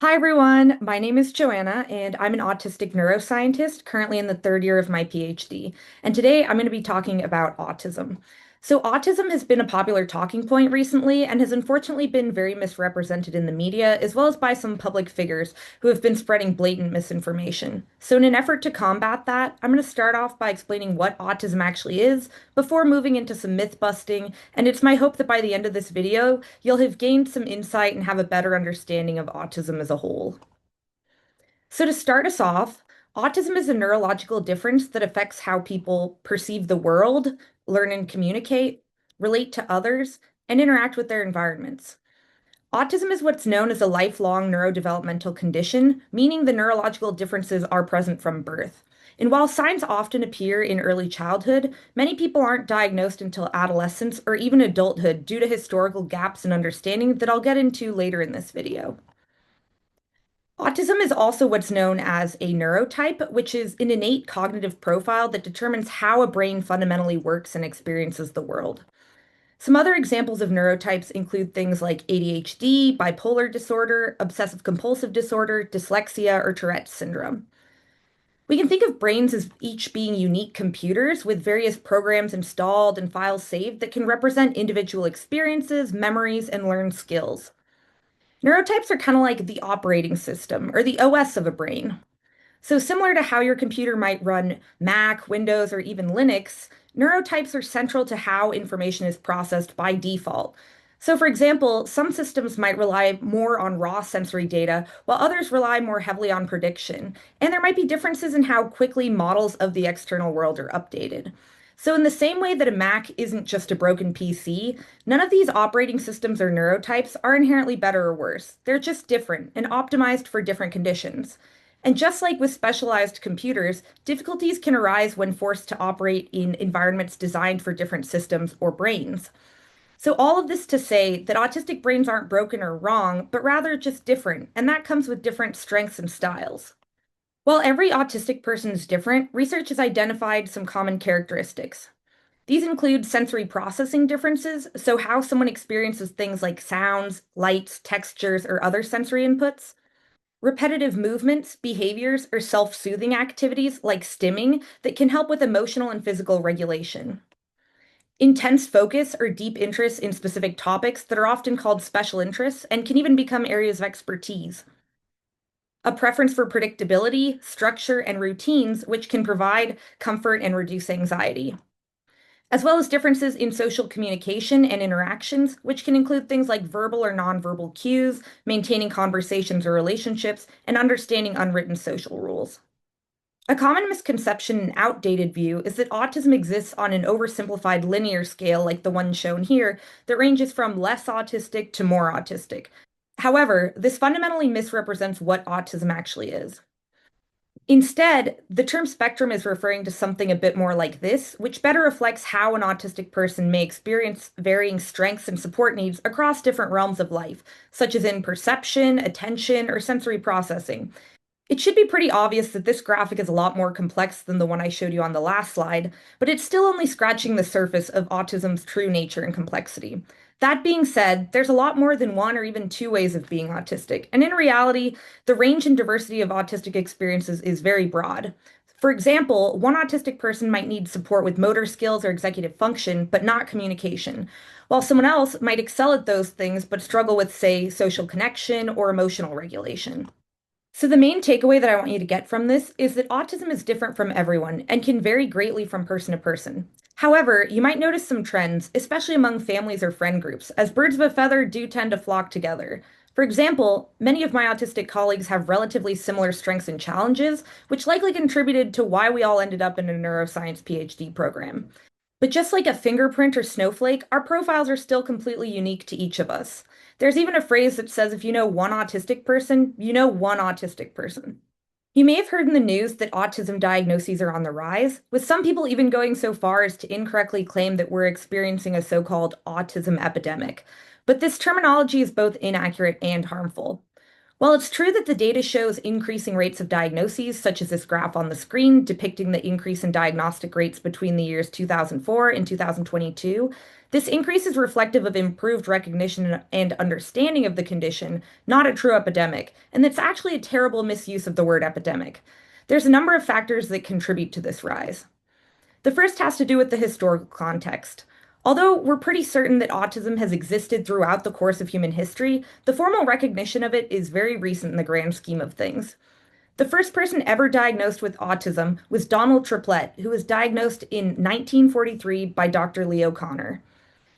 Hi everyone, my name is Joanna and I'm an autistic neuroscientist currently in the third year of my PhD. And today I'm going to be talking about autism. So, autism has been a popular talking point recently and has unfortunately been very misrepresented in the media as well as by some public figures who have been spreading blatant misinformation. So, in an effort to combat that, I'm going to start off by explaining what autism actually is before moving into some myth busting. And it's my hope that by the end of this video, you'll have gained some insight and have a better understanding of autism as a whole. So, to start us off, autism is a neurological difference that affects how people perceive the world, learn and communicate, relate to others, and interact with their environments. Autism is what's known as a lifelong neurodevelopmental condition, meaning the neurological differences are present from birth. And while signs often appear in early childhood, many people aren't diagnosed until adolescence or even adulthood due to historical gaps in understanding that I'll get into later in this video. Autism is also what's known as a neurotype, which is an innate cognitive profile that determines how a brain fundamentally works and experiences the world. Some other examples of neurotypes include things like ADHD, bipolar disorder, obsessive compulsive disorder, dyslexia, or Tourette's syndrome. We can think of brains as each being unique computers with various programs installed and files saved that can represent individual experiences, memories, and learned skills. Neurotypes are kind of like the operating system or the OS of a brain. So, similar to how your computer might run Mac, Windows, or even Linux, neurotypes are central to how information is processed by default. So, for example, some systems might rely more on raw sensory data, while others rely more heavily on prediction. And there might be differences in how quickly models of the external world are updated. So, in the same way that a Mac isn't just a broken PC, none of these operating systems or neurotypes are inherently better or worse. They're just different and optimized for different conditions. And just like with specialized computers, difficulties can arise when forced to operate in environments designed for different systems or brains. So, all of this to say that autistic brains aren't broken or wrong, but rather just different, and that comes with different strengths and styles. While every autistic person is different, research has identified some common characteristics. These include sensory processing differences, so how someone experiences things like sounds, lights, textures, or other sensory inputs. Repetitive movements, behaviors, or self-soothing activities like stimming that can help with emotional and physical regulation. Intense focus or deep interest in specific topics that are often called special interests and can even become areas of expertise. A preference for predictability, structure, and routines, which can provide comfort and reduce anxiety. As well as differences in social communication and interactions, which can include things like verbal or nonverbal cues, maintaining conversations or relationships, and understanding unwritten social rules. A common misconception and outdated view is that autism exists on an oversimplified linear scale like the one shown here that ranges from less autistic to more autistic. However, this fundamentally misrepresents what autism actually is. Instead, the term spectrum is referring to something a bit more like this, which better reflects how an autistic person may experience varying strengths and support needs across different realms of life, such as in perception, attention, or sensory processing. It should be pretty obvious that this graphic is a lot more complex than the one I showed you on the last slide, but it's still only scratching the surface of autism's true nature and complexity. That being said, there's a lot more than one or even two ways of being autistic, and in reality, the range and diversity of autistic experiences is very broad. For example, one autistic person might need support with motor skills or executive function, but not communication, while someone else might excel at those things but struggle with, say, social connection or emotional regulation. So, the main takeaway that I want you to get from this is that autism is different from everyone and can vary greatly from person to person. However, you might notice some trends, especially among families or friend groups, as birds of a feather do tend to flock together. For example, many of my autistic colleagues have relatively similar strengths and challenges, which likely contributed to why we all ended up in a neuroscience PhD program. But just like a fingerprint or snowflake, our profiles are still completely unique to each of us. There's even a phrase that says if you know one autistic person, you know one autistic person. You may have heard in the news that autism diagnoses are on the rise, with some people even going so far as to incorrectly claim that we're experiencing a so-called autism epidemic. But this terminology is both inaccurate and harmful. While it's true that the data shows increasing rates of diagnoses, such as this graph on the screen depicting the increase in diagnostic rates between the years 2004 and 2022, this increase is reflective of improved recognition and understanding of the condition, not a true epidemic, and it's actually a terrible misuse of the word epidemic. There's a number of factors that contribute to this rise. The first has to do with the historical context. Although we're pretty certain that autism has existed throughout the course of human history, the formal recognition of it is very recent in the grand scheme of things. The first person ever diagnosed with autism was Donald Triplett, who was diagnosed in 1943 by Dr. Leo Connor.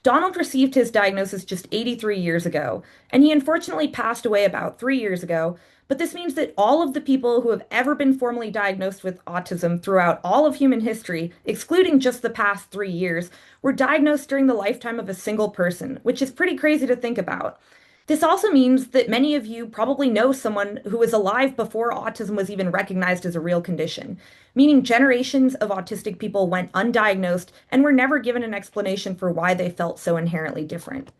Donald received his diagnosis just 83 years ago, and he unfortunately passed away about 3 years ago. But this means that all of the people who have ever been formally diagnosed with autism throughout all of human history, excluding just the past 3 years, were diagnosed during the lifetime of a single person, which is pretty crazy to think about. This also means that many of you probably know someone who was alive before autism was even recognized as a real condition, meaning generations of autistic people went undiagnosed and were never given an explanation for why they felt so inherently different.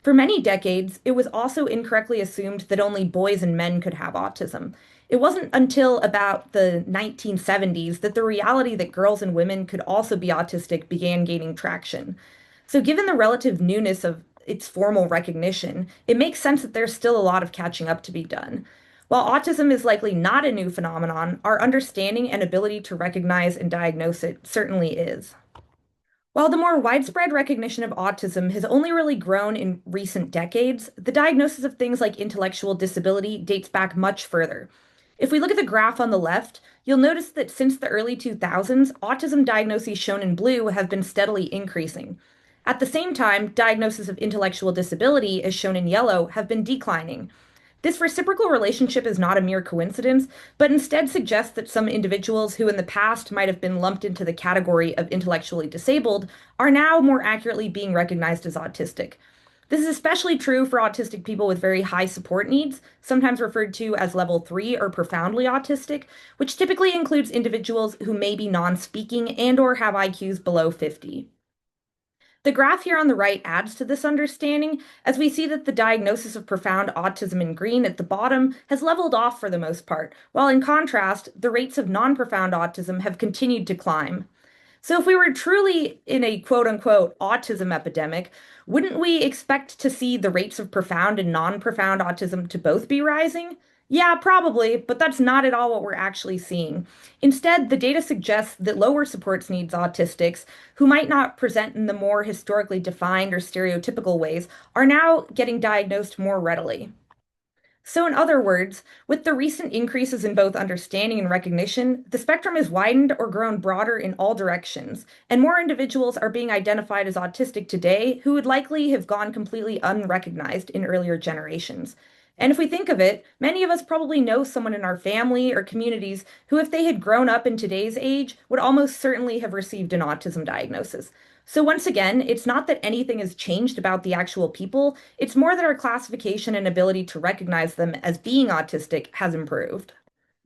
For many decades, it was also incorrectly assumed that only boys and men could have autism. It wasn't until about the 1970s that the reality that girls and women could also be autistic began gaining traction. So, given the relative newness of its formal recognition, it makes sense that there's still a lot of catching up to be done. While autism is likely not a new phenomenon, our understanding and ability to recognize and diagnose it certainly is. While the more widespread recognition of autism has only really grown in recent decades, the diagnosis of things like intellectual disability dates back much further. If we look at the graph on the left, you'll notice that since the early 2000s, autism diagnoses shown in blue have been steadily increasing. At the same time, diagnosis of intellectual disability, as shown in yellow, have been declining. This reciprocal relationship is not a mere coincidence, but instead suggests that some individuals who in the past might have been lumped into the category of intellectually disabled are now more accurately being recognized as autistic. This is especially true for autistic people with very high support needs, sometimes referred to as level 3 or profoundly autistic, which typically includes individuals who may be non-speaking and or have IQs below 50. The graph here on the right adds to this understanding, as we see that the diagnosis of profound autism in green at the bottom has leveled off for the most part, while in contrast, the rates of non-profound autism have continued to climb. So, if we were truly in a quote unquote autism epidemic, wouldn't we expect to see the rates of profound and non profound autism to both be rising? Yeah, probably, but that's not at all what we're actually seeing. Instead, the data suggests that lower supports needs autistics, who might not present in the more historically defined or stereotypical ways, are now getting diagnosed more readily. So, in other words, with the recent increases in both understanding and recognition, the spectrum has widened or grown broader in all directions, and more individuals are being identified as autistic today who would likely have gone completely unrecognized in earlier generations. And if we think of it, many of us probably know someone in our family or communities who, if they had grown up in today's age, would almost certainly have received an autism diagnosis. So, once again, it's not that anything has changed about the actual people, it's more that our classification and ability to recognize them as being autistic has improved.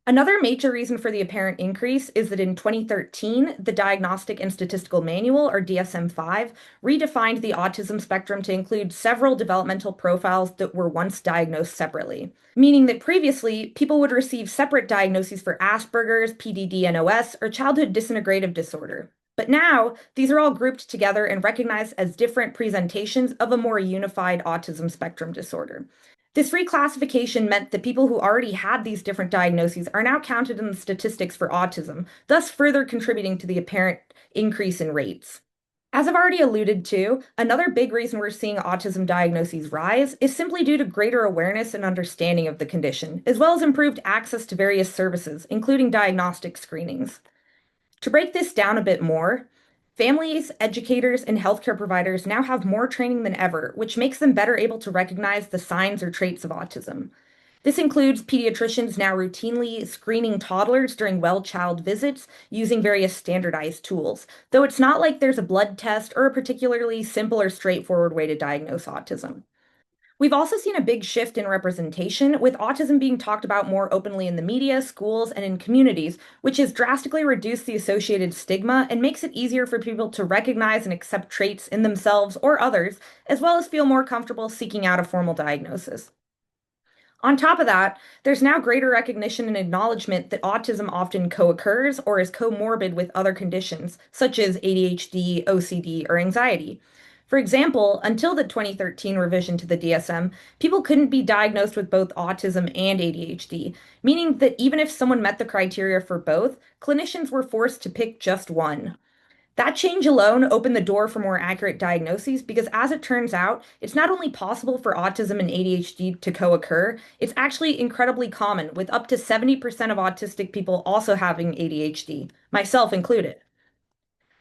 Another major reason for the apparent increase is that in 2013, the Diagnostic and Statistical Manual, or DSM-5, redefined the autism spectrum to include several developmental profiles that were once diagnosed separately, meaning that previously people would receive separate diagnoses for Asperger's, PDD-NOS, or childhood disintegrative disorder. But now, these are all grouped together and recognized as different presentations of a more unified autism spectrum disorder. This reclassification meant that people who already had these different diagnoses are now counted in the statistics for autism, thus further contributing to the apparent increase in rates. As I've already alluded to, another big reason we're seeing autism diagnoses rise is simply due to greater awareness and understanding of the condition, as well as improved access to various services, including diagnostic screenings. To break this down a bit more, families, educators, and healthcare providers now have more training than ever, which makes them better able to recognize the signs or traits of autism. This includes pediatricians now routinely screening toddlers during well child visits using various standardized tools, though it's not like there's a blood test or a particularly simple or straightforward way to diagnose autism. We've also seen a big shift in representation, with autism being talked about more openly in the media, schools, and in communities, which has drastically reduced the associated stigma and makes it easier for people to recognize and accept traits in themselves or others, as well as feel more comfortable seeking out a formal diagnosis. On top of that, there's now greater recognition and acknowledgement that autism often co-occurs or is comorbid with other conditions, such as ADHD, OCD, or anxiety. For example, until the 2013 revision to the DSM, people couldn't be diagnosed with both autism and ADHD, meaning that even if someone met the criteria for both, clinicians were forced to pick just one. That change alone opened the door for more accurate diagnoses because, as it turns out, it's not only possible for autism and ADHD to co occur, it's actually incredibly common, with up to 70% of autistic people also having ADHD, myself included.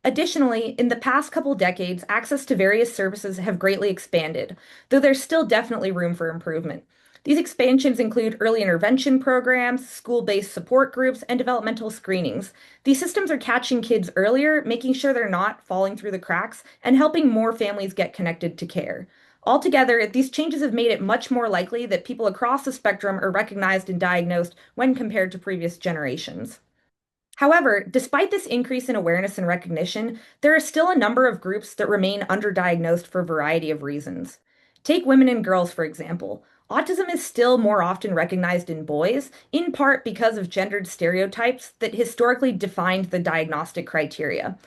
Additionally, in the past couple decades, access to various services have greatly expanded, though there's still definitely room for improvement. These expansions include early intervention programs, school-based support groups, and developmental screenings. These systems are catching kids earlier, making sure they're not falling through the cracks, and helping more families get connected to care. Altogether, these changes have made it much more likely that people across the spectrum are recognized and diagnosed when compared to previous generations. However, despite this increase in awareness and recognition, there are still a number of groups that remain underdiagnosed for a variety of reasons. Take women and girls, for example. Autism is still more often recognized in boys, in part because of gendered stereotypes that historically defined the diagnostic criteria.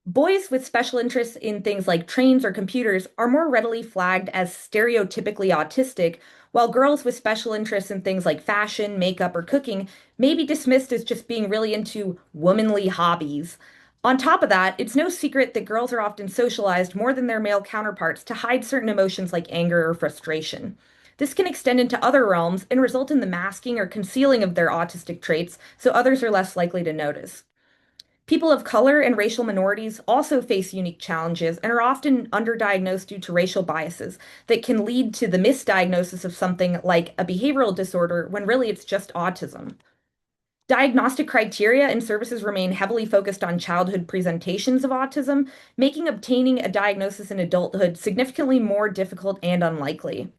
Boys with special interests in things like trains or computers are more readily flagged as stereotypically autistic, while girls with special interests in things like fashion, makeup, or cooking may be dismissed as just being really into womanly hobbies. On top of that, it's no secret that girls are often socialized more than their male counterparts to hide certain emotions like anger or frustration. This can extend into other realms and result in the masking or concealing of their autistic traits so others are less likely to notice. People of color and racial minorities also face unique challenges and are often underdiagnosed due to racial biases that can lead to the misdiagnosis of something like a behavioral disorder when really it's just autism. Diagnostic criteria and services remain heavily focused on childhood presentations of autism, making obtaining a diagnosis in adulthood significantly more difficult and unlikely.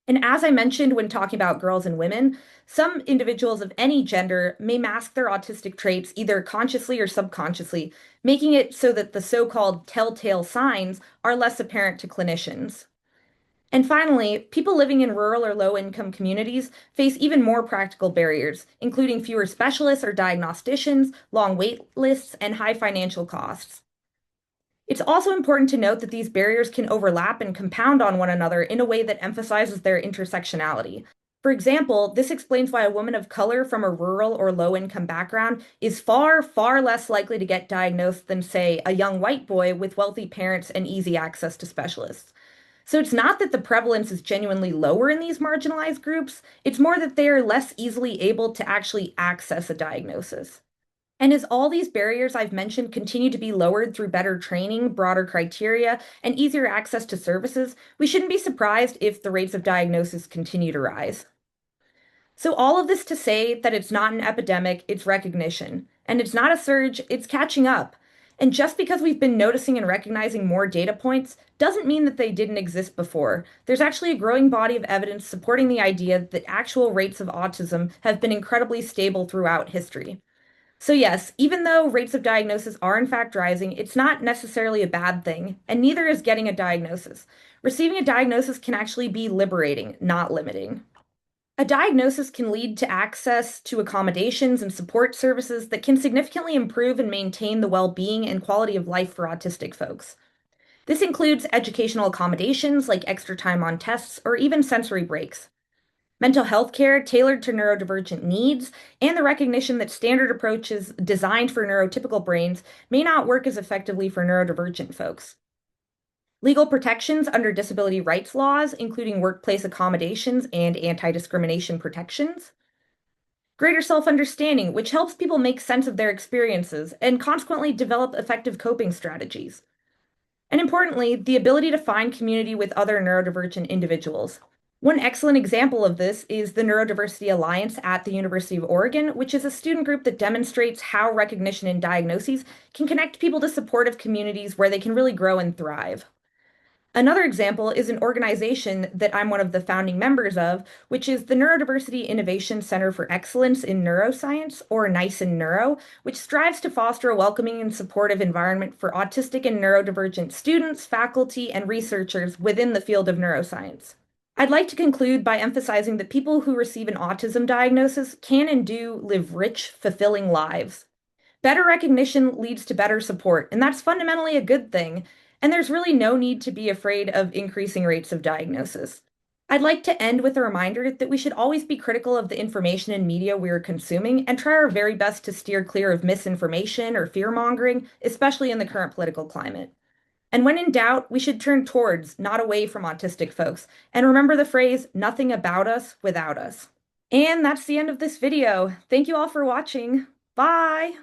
And as I mentioned when talking about girls and women, some individuals of any gender may mask their autistic traits either consciously or subconsciously, making it so that the so-called telltale signs are less apparent to clinicians. And finally, people living in rural or low-income communities face even more practical barriers, including fewer specialists or diagnosticians, long wait lists, and high financial costs. It's also important to note that these barriers can overlap and compound on one another in a way that emphasizes their intersectionality. For example, this explains why a woman of color from a rural or low income background is far, far less likely to get diagnosed than, say, a young white boy with wealthy parents and easy access to specialists. So it's not that the prevalence is genuinely lower in these marginalized groups, it's more that they are less easily able to actually access a diagnosis. And as all these barriers I've mentioned continue to be lowered through better training, broader criteria, and easier access to services, we shouldn't be surprised if the rates of diagnosis continue to rise. So, all of this to say that it's not an epidemic, it's recognition. And it's not a surge, it's catching up. And just because we've been noticing and recognizing more data points doesn't mean that they didn't exist before. There's actually a growing body of evidence supporting the idea that actual rates of autism have been incredibly stable throughout history. So, yes, even though rates of diagnosis are in fact rising, it's not necessarily a bad thing, and neither is getting a diagnosis. Receiving a diagnosis can actually be liberating, not limiting. A diagnosis can lead to access to accommodations and support services that can significantly improve and maintain the well being and quality of life for autistic folks. This includes educational accommodations like extra time on tests or even sensory breaks, mental health care tailored to neurodivergent needs, and the recognition that standard approaches designed for neurotypical brains may not work as effectively for neurodivergent folks. Legal protections under disability rights laws, including workplace accommodations and anti-discrimination protections. Greater self-understanding, which helps people make sense of their experiences and consequently develop effective coping strategies. And importantly, the ability to find community with other neurodivergent individuals. One excellent example of this is the Neurodiversity Alliance at the University of Oregon, which is a student group that demonstrates how recognition and diagnoses can connect people to supportive communities where they can really grow and thrive. Another example is an organization that I'm one of the founding members of, which is the Neurodiversity Innovation Center for Excellence in Neuroscience, or NICE in Neuro, which strives to foster a welcoming and supportive environment for autistic and neurodivergent students, faculty, and researchers within the field of neuroscience. I'd like to conclude by emphasizing that people who receive an autism diagnosis can and do live rich, fulfilling lives. Better recognition leads to better support, and that's fundamentally a good thing. And there's really no need to be afraid of increasing rates of diagnosis. I'd like to end with a reminder that we should always be critical of the information and media we're consuming and try our very best to steer clear of misinformation or fear mongering, especially in the current political climate. And when in doubt, we should turn towards, not away from autistic folks. And remember the phrase, nothing about us without us. And that's the end of this video. Thank you all for watching. Bye.